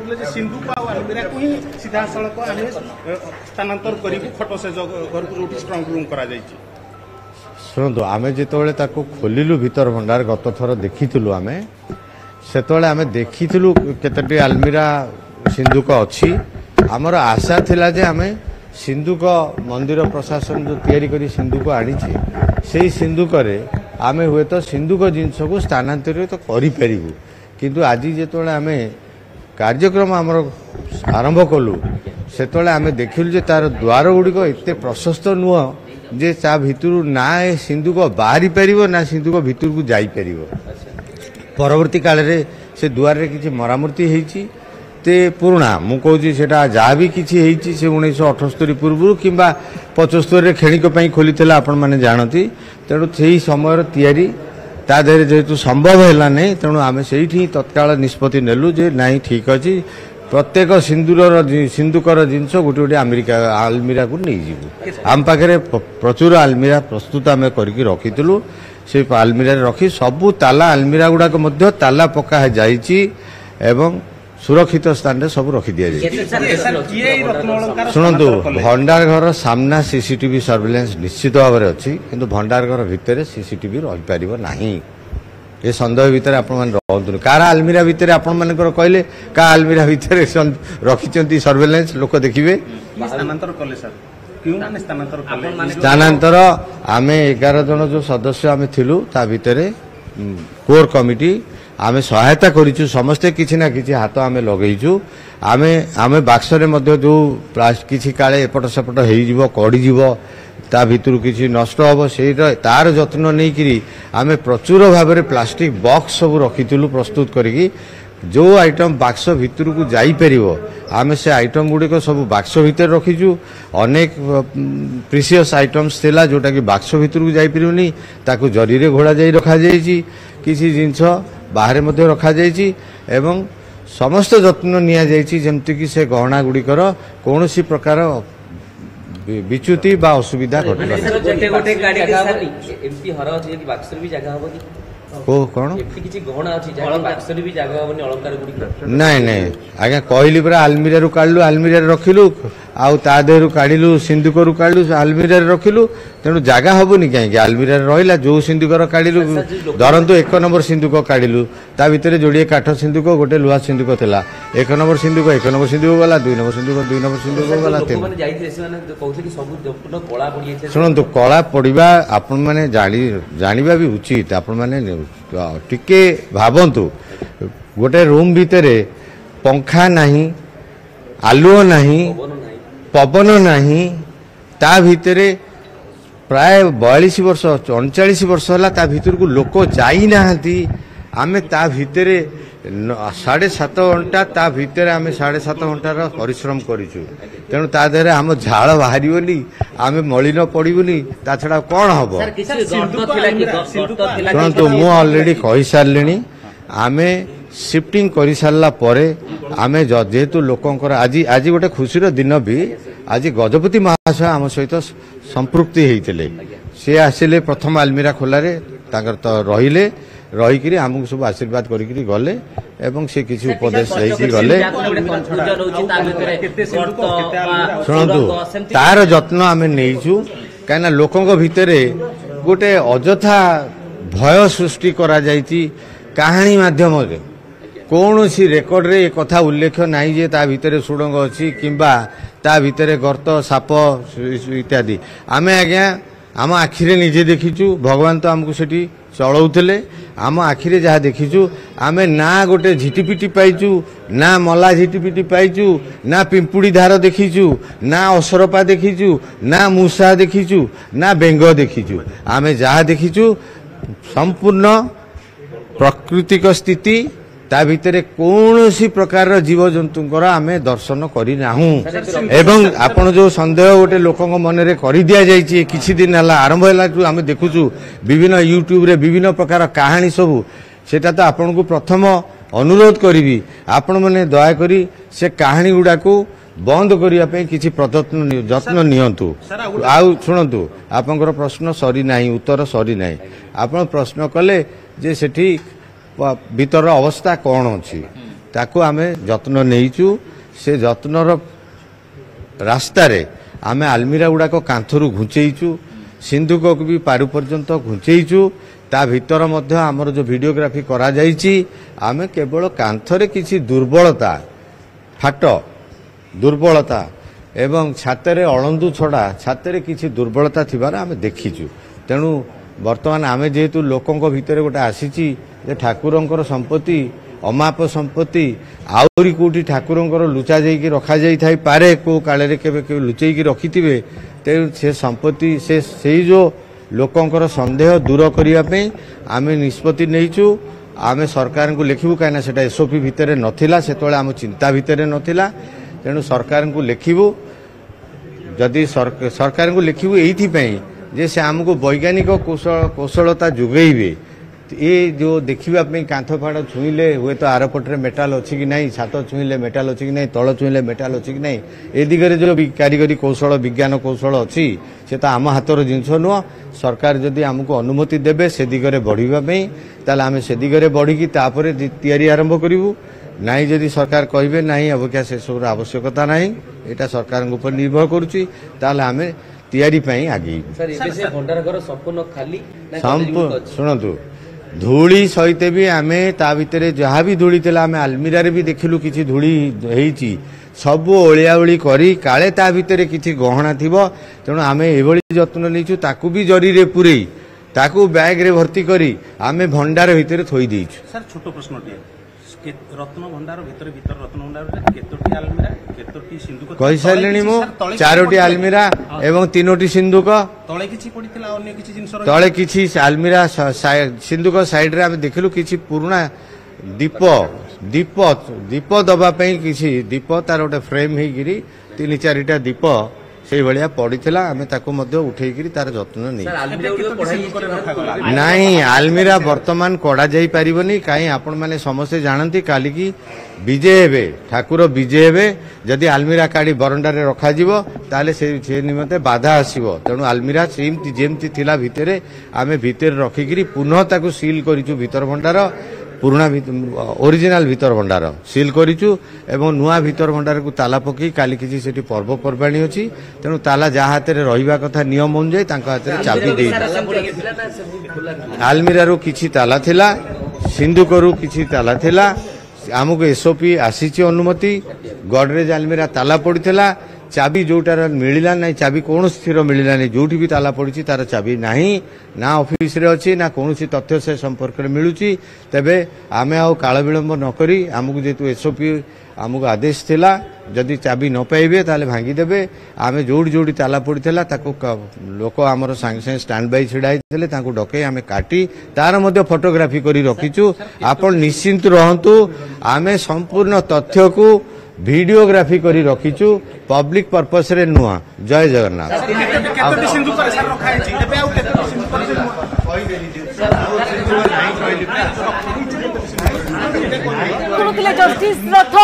सिंधु को आलमीरा को ही सीधा सड़क आम स्थानांतर कर खट से घर को जो स्ट्रंग रूम करा शुणु आम जो खोलु भीतर भंडार गत थर देखी आम से आम देखी केतटी आलमीरा सिंधुक अच्छी आमर आशा थिला जे आम सिंधुक मंदिर प्रशासन जो तैयारी करी सिंधुक आनी से सिंधुक आम हुए तो सिंधुक जिनस को स्थानांतरित तो करूँ किंतु आज जो आम कार्यक्रम आमर आरंभ कलु से आम देखिलु जे तार द्वार गुड़िक एत प्रशस्त नुह जे ता भितर ना सिंधुक बाहरी पार ना सिंधुक भितर को जापर परवर्ती काल से दुआर रे किसी मरामती होती ते पुराणा मु कहूँ से जहाँ भी किसी 1978 पूर्व कि 75 क्षणिक खोली आपण मैंने जानती तेणु से समय तैयारी ता देहरे जेहेतु संभव है नहीं तेणु आम से तत्काल निष्पत्ति नेलु जे नहीं ठीक अच्छे प्रत्येक सिंधुकर जिनस गोटे गोटे अमेरिका आलमीरा को नहीं जीवु आम पाखे प्रचुर आलमीरा प्रस्तुत आम करके रखीलु से आलमीरा रखी सबू ताला आलमीरा गुड़ाक ताला पका जाइए एवं सुरक्षित स्थान रे सब रखी दिया जाए। शुणु भंडार घर सामना सीसीटीवी सर्वेलेंस निश्चित भाव में अच्छी किंतु भंडार घर भितर सीसीटीवी रही पार नहीं ये संदेह भितर आपण रुँ कार आलमीरा भितर आपण मान कहले क्या आलमीरा भितर रखी सर्वेलेंस लोक देखिए स्थानांतर आम 11 जन जो सदस्य आम थिलु ता भितर कोर कमिटी आमे सहायता करिछु समस्ते किछि ना किछि हाथ आमे लगैछु आमे आमे बाक्सरे मध्य जो किछि काले एपट सेपट हेइ जीवो कडी जीवो ता भितरु किछि नष्ट होबो सेटा तार जत्न नै करी आमे प्रचुर भाबरे प्लास्टिक बॉक्स सब रखिथिलु प्रस्तुत करिकि जो आइटम बाक्स भितर को जाई परिवो आमे से आइटम गुडी को सब बाक्स भितर रखिछु अनेक प्रीशियस आइटम्स थिला जोटा कि बाक्स भितर को जाई परिवनी ताकू जरी रे घोड़ा जाई रखा जाईछि किछि जिंस बाहर मध्य रखा जाइए एवं समस्त जत्न निया जाइए जमती कि से गहना गुड़िकर कौन सी प्रकार विच्युति बा असुविधा नाई नाई आज्ञा कहली पूरा आलमीरा काढ़लु आलमीरा रखिलु आउ ता देहरु काढ़लु सिंधुकरू काढ़लु आलमीरा रखिलु तेणु जगह हेनी कहीं आलमीरा रहा जो सिंधुकर काढ़लु धरतु 1 नंबर सिंधुक काढ़लु ता भितर जोड़े काठ सिंधुक गोटे लुहा सिंधुक थिला 1 नंबर सिंधुक 1 नंबर सिंधुक गला 2 नंबर सिंधुक 2 नंबर सिंधुक गला शुणु कला पड़ा आपण मैंने जानिबा भी उचित आपण मैंने टिके भावंतु गोटे रूम भितर पंखा नहीं आलुओ नहीं पवन नहीं ता भितर प्राय 42 वर्ष 39 वर्ष है ता भितर को लोक जाई नाहंती आमे ता भितर 7.5 घंटा ता भितर आमे 7.5 घंटार परिश्रम करिछु तेणु ता देहरे आम झाड़ बाहरिबनी आमे मलिन पड़िबनी ता छड़ा कौन हम शुणु मु ऑलरेडी कहि सारलिनी आमे शिफ्टिंग कर सारा आमे जेहेतु लोकंकर आज आज गोटे खुशीर दिन भी आज गजपति महाशय आम सहित संपृक्ति होते सी आसिले प्रथम आलमीरा खोलारे तो रहिले रहीकि आमको सब आशीर्वाद करिकि गले एवं से किसी उपदेश देकी गले शुणु तार जत्न आमे नहींचु कहीं लोकों भितर गोटे अजथा भय सृष्टि करा जाइछि कहानी माध्यम कौन सी रेकर्ड रे कथा उल्लेख नहीं जे ता भितर सुड़ंग अच्छी किंबा ता भितर गर्त साप इत्यादि आमे आज्ञा आम आखिरे निजे देखीचु भगवान तो आमको सेठी चलाउथिले आम आखिरे जहाँ देखीचु आमे ना गोटे झिटिपिटी पाइचु ना मला झिटिपिटी पाइचु ना पिंपुड़ी धार देखीचु ना असरपा देखीचु ना मूषा देखीचु ना बेंग देखीचु आमे जहाँ देखीचु संपूर्ण प्राकृतिक स्थिति ता भितर कौन सी प्रकार जीवजंतुंकर आमे दर्शन करिनाहु एवं आपण जो संदेह गोटे लोकों मन रे करि दिया जाइछि किछि दिन हला आरंभ हला आमे देखुछु विभिन्न यूट्यूब रे विभिन्न प्रकार कहानी सब सेटा तो आपण को प्रथम अनुरोध करी आपण माने दया करी से कहानी गुडा को बंद करने किसी जत्न नियंतु आउ शुणु आपंकर प्रश्न सरी नहीं उत्तर सरी नहीं आप प्रश्न कले जे सेठी भीतर अवस्था कौन अच्छी ताकू आमे जत्न नेइचु से जत्नर रास्तारे आमे आलमीरा गुड़ाक कांथरू घुंचेइचु सिंधुक को भी पारु पर्यंत घुंचेइचु ता भीतर मध्य आमर जो वीडियोग्राफी करा जाइछि आमे केवल कांथरे किछि दुर्बलता फाट दुर्बलता एवं छाତରେ अळंदु छड़ा छाତରେ किछि दुर्बलता थिबार आमे देखिछु तेणु वर्तमान आमे जेहेतु लोकंक भितर गोटे आसीछि जे ठाकुरंकर संपत्ति अमाप संपत्ति आउरी कोठी ठाकुरंकर लुचा जाइकी रखा जाई थाई पारे को काले रे केबे के लुचेइकी रखिथिबे तेणु से संपत्ति से जो लोकंकर संदेह दूर करिया पे आमे निष्पत्ति नेइछु आमे सरकार को लिखिबु काना सेटा एसओपी भितर नथिला सेतोळे आम चिंता भितर नथिला तेणु सरकार को लिखिबु जदि सरकार को लिखिबु एइथि पई जे से आमको वैज्ञानिक कौशलता जुगेइबे ये जो देखिबा पे कांथ फाड़ छुईले हुए तो आरपटे मेटाल अच्छी कि नहीं छात छुईले मेटाल अच्छी कि नहीं तल छुईले मेटाल अच्छी कि नहीं ए दिगरे जो कारीगरी कौशल विज्ञान कौशल अच्छी से तो आम हाथर जिनस नुह सरकार जदि आमको अनुमति देबे से दिगरे बढ़िबा पे ताले आमे से दिगरे बढ़िकी तापरे तैयारी आरंभ करिवु नहीं जदि सरकार कहिबे नहीं अब क्या से सब आवश्यकता नहीं एटा सरकार ऊपर निर्भर करूची ताले आमे तैयारी पे आगे शुणु धूली सहित भी आमे ता भितर जहाँ भी धूली थिला आमे आलमीरा रे भी देखिलु किछि धूली हेइची सब ओलिया ओली करी काले ता भितर किछि गहना थिबो तेणु आमे एभली जत्न लेइछु ताकू भी जरी रे पुरई ताकू बैग रे भर्ती करी आमे भंडार भितर थोई देइछु सर छोटो प्रश्न रत्न भंडार भितर रत्न भंडार केतोटी आलमीरा केतोटी सिंधुक कहि सारलेनी मो चारोटी आलमीरा एवं तीनोटी सिंधुक तळे किछि पडितला अन्य किछि जिंस तळे किछि आलमीरा सिंधुक साइड रे आमे देखिलु किछि पुराना दीप दीप दीप दबा पई किछि दीप तार गोटे फ्रेम हेइ गिरी 3-4टा दीप से भाया पड़ा आम उठे तार जत्न नहीं नहीं आलमीरा वर्तमान कड़ा जा पारनी कहीं आपण मैंने समस्ते जानती काली की विजे हे ठाकुर विजे हे जदि आलमीरा काढ़ी बरंडारे रखा ताले से निमंते बाधा आसव तेणु आलमीरा जमती थिला भितरे आमे भितर रखिकी पुनः ताकू सील करिचु भीतर भंडार पुराना ओरिजिनाल भीतर भंडार सील करिचु एवं नुआ भीतर भंडार को ताला पकई काली किछि सेठी पर्वपर्वाणी अछि तेणु ताला जा हाथ रे रहिबा कथा नियम अनुसार तांका हाथ रे चाबी दे आलमीरा रो किछि ताला थिला सिंधुकरू किछि ताला थिला आमको एसओपी आसीची अनुमति गडरेज आलमीरा ताला पड़िथिला चाबी जोटार मिलला नहीं चाबी कौन स्थिर मिलला नहीं जो भी ताला पड़ी तार चाबी नहीं ना ऑफिस रे अच्छी ना कौन तथ्य से संपर्क में मिलूची तेबे आमे आ काल विलंब नकरी आमको जेतु एसओपी आमको आदेश थिला जदि चाबी न पाइबे ताले भांगी देबे आमे जोड़ी जोड़ी ताला पड़ीला ताको लोक आमर सांगे सांगे स्टैंड बाय छिड़ाई देले ताको डके आमे काटी तार मध्य फोटोग्राफी करी रखिचु आपण निश्चिंत रहंतु आमे संपूर्ण तथ्य को वीडियोग्राफी करी रखिचु पब्लिक पर्पस रे नुआ जय जगन्नाथ जस्टिस रथ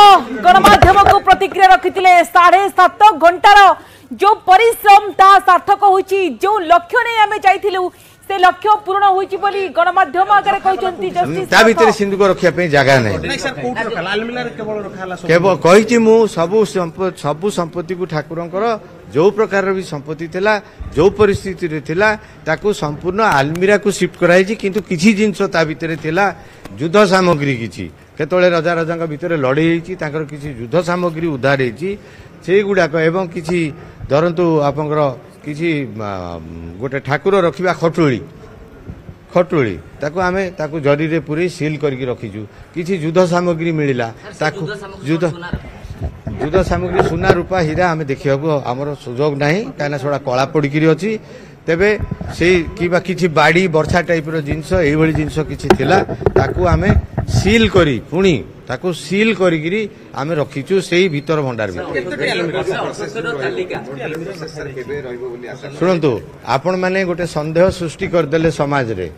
गणमाध्यम को प्रतिक्रिया रखी 7.5 घंटार जो परिश्रम ता सार्थक होइछि जो लक्ष्य नहीं आमे जाइथिलु से लक्ष्य पूर्ण होइछि बोली गणमाध्यम आगे कहउछंती जस्टिस ता भीतर सिंधुक रखिया पे जगह नहीं नहीं सर कोठी रखला आलमीरा रे केवल रखाला केवल कहिछि मु सब संपत्ति को ठाकुरंकर जो प्रकार भी संपत्ति थिला जो परिस्थिति रे थिला ताकू संपूर्ण आलमीरा को शिफ्ट कराई किंतु किछि जिंस ता भीतर थिला युद्ध सामग्री किछि केतोले राजा राजा भीतर लड़े तांकर किछि युद्ध सामग्री उद्धार होइछि से गुडाक एवं किछि धरंतु आपनकर किछि गोटे ठाकुर रखिबा खटुली ताकू आमे ताकू जरी रे पूरी सील करके रखिजु किछि युद्ध सामग्री मिलिला ताकू युद्ध सामग्री सुना रूपा हीरा आमे देखिबा हमर सुजोग नाही काना सोडा कला पडिकी अछि तेबे से किबा किछि बाड़ी वर्षा टाइप रो जिंस एई भली जिंस किछि थिला ताकू आमे सील करी पुणी ताकू सील करी आमे रखिचु सेही भीतर भंडार शुणु आपण माने गोटे संदेह सृष्टि करदेले समाज रे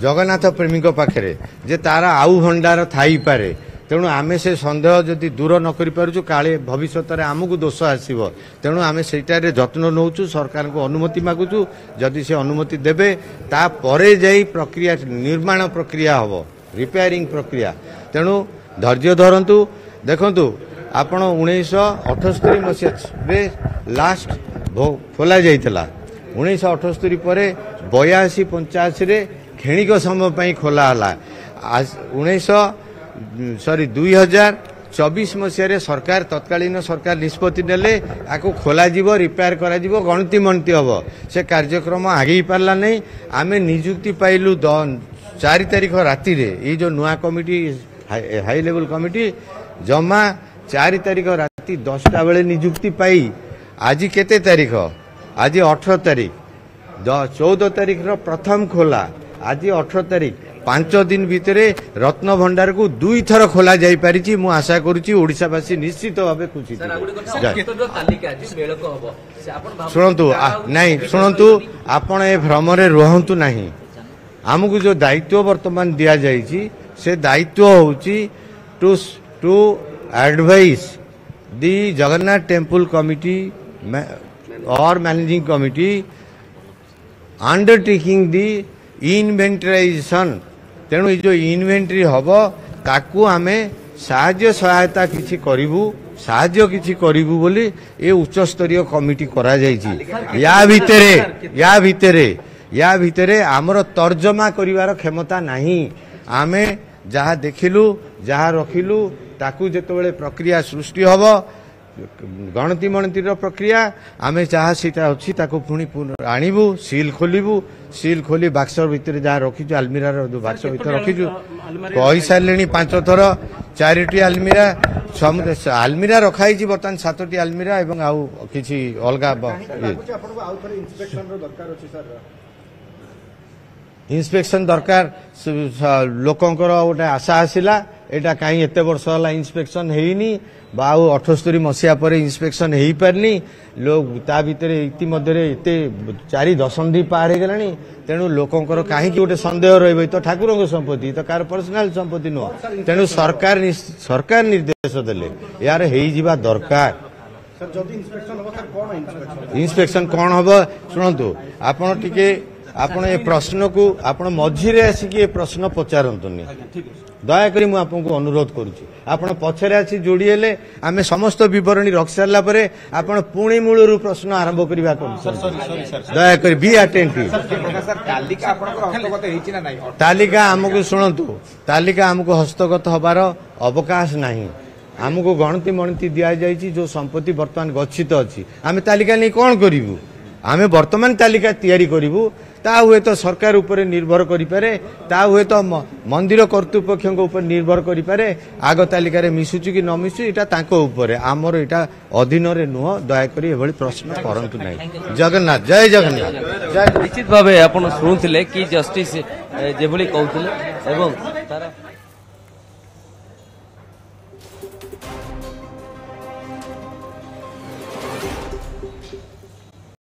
जगन्नाथ प्रेमी पाखे जे तारा आउ भंडार थाई पारे तेणु आमे से संदेह जदि दूर न करि पारुछु काले भविष्य रे आमको दोष आसीबो तेणु आमे सेटारे जत्न नौचु सरकार को अनुमति मागुछु जदि से अनुमति देबे ता परे जाई प्रक्रिया निर्माण प्रक्रिया हबो रिपेयरिंग प्रक्रिया तेणु धैर्य धरतु देखु आपण 1978 मसीह लास्ट खोल जाइला 1978 पर 82-85 क्षणिक समय खोला है 2024 मसीह सरकार तत्कालीन सरकार निष्पत्ति नेले आपको खोल रिपेयर कर गणति मणति हम से कार्यक्रम आगे पार्ला नहीं आम निजुक्ति पाइलु 4 तारीख राति रे ये जो नुआ कमिटी हाई लेवल कमिटी जमा 4 तारीख राति 10टा बेले निजुक्ति पाई आज केते तारीख आज 18 तारीख 14 तारीख प्रथम खोला आज 18 तारीख 5 दिन भितर रत्न भंडार को 2 थर खोला जाई पारिछि मु आशा करूछि ओडिशावासी निश्चित भाव खुशी शुणु नहीं शुणु आपण ए भ्रमरे रुहंतु नहीं आमको जो दायित्व वर्तमान दिया जाइछि से दायित्व होउछि to advise the Jagannath temple committee और managing committee undertaking the inventorisation तेणु ये जो इन्वेंटरी हम ताकू आमे साहाय्य सहायता किछि करिवु साहाय्य किछि करिवु बोली ए उच्च स्तरीय कमिटी करा जाइछि या भितरे आमर तर्जमा करिवार क्षमता नहीं आमे जहाँ देखिलु जहाँ रखिलु ताकू जेतबेले प्रक्रिया सृष्टि हब गणति मणतिर प्रक्रिया आमे जहाँ सीटा अच्छी ताकू पुणी आणिबु सील खोली बाक्स भितर जहाँ रखीचु आलमीरा बाक्स भितर रखीचु कही सारे 5 थर 4टी आलमीरा आलमीरा रखाई बर्तमान 7टी आलमीरा एवं आउ किछि अलगा इन्स्पेक्शन दरकार लोकंकर गोटे आशा आसिला एटा कहीं एते वर्ष होला इन्स्पेक्शन हेइनी बाउ 78 मसीहा पर इन्स्पेक्शन हेई पारनी लोग ता भितरे इति मध्यरे एते 4 दशंधि पार हे गलानी तेणु लोकंकर कहीं गोटे संदेह रहबे तो ठाकुरଙ୍କ संपत्ति तो कार पर्सनल संपत्ति नो तेणु सरकार निर्देश देले यार हेई जिबा दरकार इन्स्पेक्शन कौन हम शुणु आपण टिके आपण ए प्रश्न को आपण मझिरे आसिक ए प्रश्न पचारतुनि दयाकोरी मु आपको अनुरोध करुच्ची आपण पछरे आसी जोड़ी हेले आमे समस्त विवरणी रख सारा पर आपण पुणी मूलरू प्रश्न आरंभ करबा दयाकोरी बी अटेंटिव तालिका आमको शुणु तालिका आमको हस्तगत हबार अवकाश नहीं आमको गणति मणति दिया जाइछि जो संपत्ति वर्तमान गच्छित अछि आमे तालिका नहीं कौन करिवु आमे वर्तमान तालिका तैयारी करिवु ता हुए तो सरकार ऊपर निर्भर करि पारे ता हुए तो मंदिर कर्तृपक्ष ऊपर निर्भर करि पारे आग तालिका रे मिसुची कि न मिसु एटा तांको ऊपर आमर एटा अधीन रे नुह दया करी एभली प्रश्न करंतु नाही जगन्नाथ जय जगन्नाथ निश्चित भावे आपण शुणुथिले कि जस्टिस जेभली कहउथिले एवं तारा